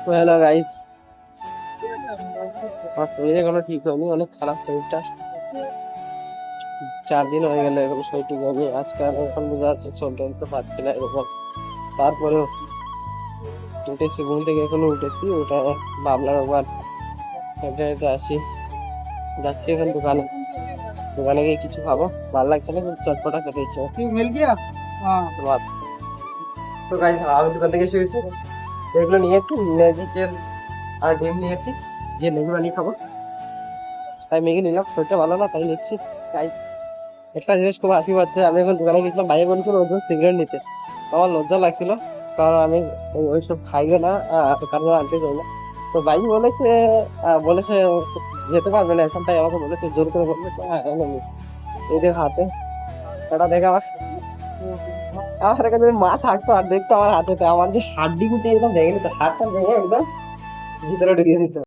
তো hello guys, আমার শরীর এখনো ঠিক হয়নি, অনেক খারাপ শরীরটা। 4 দিন হয়ে গেল এখনো শরীর ঠিক হয়নি। আজকে আমি এখন বোঝা যাচ্ছে চলতে চলতে পারছি না এরকম। তারপরেও উঠেছি ঘুম থেকে, এখনো উঠেছি, ওটা ভাবলাম একবার হেঁটে হেঁটে আসি। যাচ্ছি এখন দোকানে, দোকানে গিয়ে কিছু খাবো। ভালো লাগছে না, কিন্তু চটপটা খেতে ইচ্ছে করছে। তো তো গাইস, আমি দোকান থেকে এসে গেছি, এগুলো নিয়েছি, ম্যাগি চিপস আর ডিম নিয়েছি, যে ম্যাগি বানিয়ে খাবো। তাই ম্যাগি নিলাম, শরীরটা ভালো না তাই নিচ্ছি। গাইস, একটা জিনিস খুব হাসি পাচ্ছে, আমি এখন দোকানে গেছিলাম, ভাইয়া বলেছিল ওদের সিগারেট নিতে। আমার লজ্জা লাগছিল, কারণ আমি ওইসব খাইও না, কারণ আনতে চাই না। তো ভাই বলেছে, বলেছে যেতে পারবে না এখন, তাই আমাকে বলেছে, জোর করে বলেছে এনে নি। এই দেখ হাতে, এটা দেখে আমার কাছে মা থাকতো আর দেখতো আমার হাতে, আমার যে হাড্ডি গুটি একদম ভেঙে নিত, হাতটা ভেঙে একদম ভিতরে ঢুকিয়ে দিত।